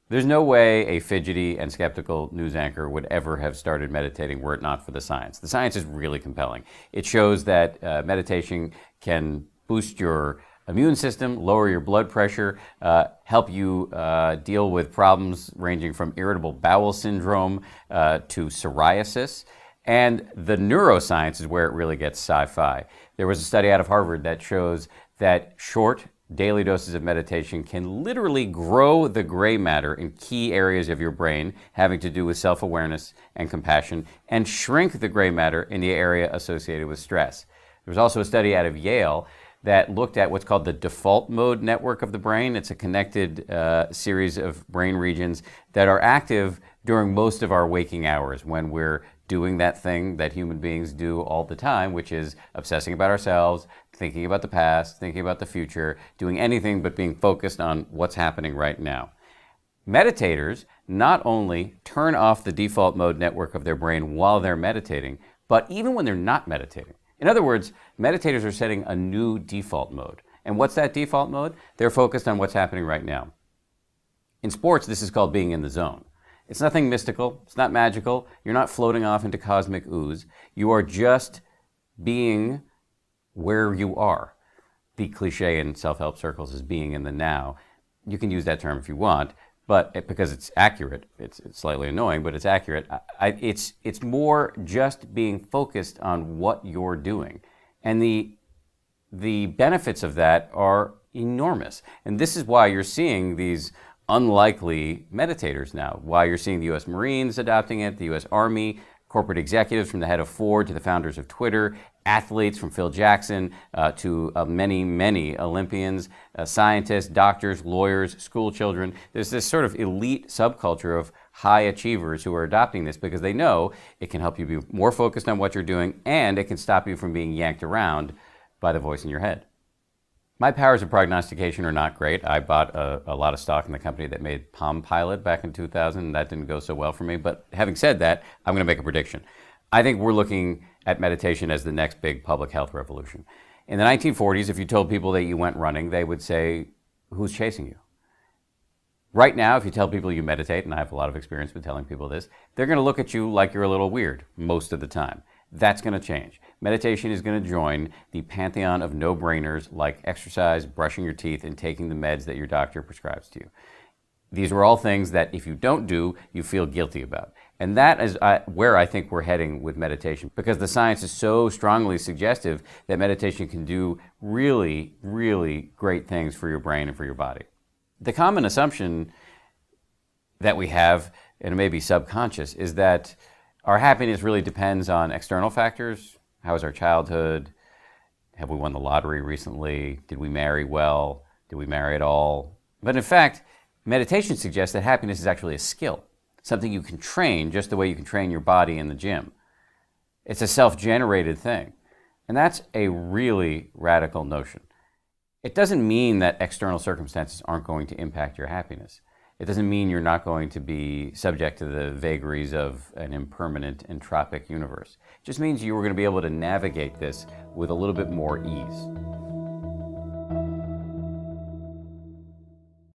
There's no way a fidgety and skeptical news anchor would ever have started meditating were it not for the science. The science is really compelling. It shows that meditation can boost your immune system, lower your blood pressure, help you deal with problems ranging from irritable bowel syndrome to psoriasis. And the neuroscience is where it really gets sci-fi. There was a study out of Harvard that shows that short daily doses of meditation can literally grow the gray matter in key areas of your brain having to do with self-awareness and compassion, and shrink the gray matter in the area associated with stress. There was also a study out of Yale that looked at what's called the default mode network of the brain. It's a connected series of brain regions that are active during most of our waking hours when we're doing that thing that human beings do all the time, which is obsessing about ourselves, thinking about the past, thinking about the future, doing anything but being focused on what's happening right now. Meditators not only turn off the default mode network of their brain while they're meditating, but even when they're not meditating. In other words, meditators are setting a new default mode. And what's that default mode? They're focused on what's happening right now. In sports, this is called being in the zone. It's nothing mystical. It's not magical. You're not floating off into cosmic ooze. You are just being where you are. The cliche in self-help circles is being in the now. You can use that term if you want, but because it's accurate, it's slightly annoying, but it's accurate. It's more just being focused on what you're doing. And the benefits of that are enormous. And this is why you're seeing these unlikely meditators now, why you're seeing the U.S. Marines adopting it, the U.S. Army, corporate executives from the head of Ford to the founders of Twitter, athletes from Phil Jackson to many, many Olympians, scientists, doctors, lawyers, school children. There's this sort of elite subculture of high achievers who are adopting this because they know it can help you be more focused on what you're doing, and it can stop you from being yanked around by the voice in your head. My powers of prognostication are not great. I bought a lot of stock in the company that made Palm Pilot back in 2000, and that didn't go so well for me. But having said that, I'm going to make a prediction. I think we're looking at meditation as the next big public health revolution. In the 1940s, if you told people that you went running, they would say, "Who's chasing you?" Right now, if you tell people you meditate, and I have a lot of experience with telling people this, they're going to look at you like you're a little weird most of the time. That's going to change. Meditation is going to join the pantheon of no-brainers like exercise, brushing your teeth, and taking the meds that your doctor prescribes to you. These are all things that if you don't do, you feel guilty about. And that is where I think we're heading with meditation, because the science is so strongly suggestive that meditation can do really, really great things for your brain and for your body. The common assumption that we have, and it may be subconscious, is that our happiness really depends on external factors. How was our childhood? Have we won the lottery recently? Did we marry well? Did we marry at all? But in fact, meditation suggests that happiness is actually a skill, something you can train just the way you can train your body in the gym. It's a self-generated thing. And that's a really radical notion. It doesn't mean that external circumstances aren't going to impact your happiness. It doesn't mean you're not going to be subject to the vagaries of an impermanent entropic universe. It just means you are going to be able to navigate this with a little bit more ease.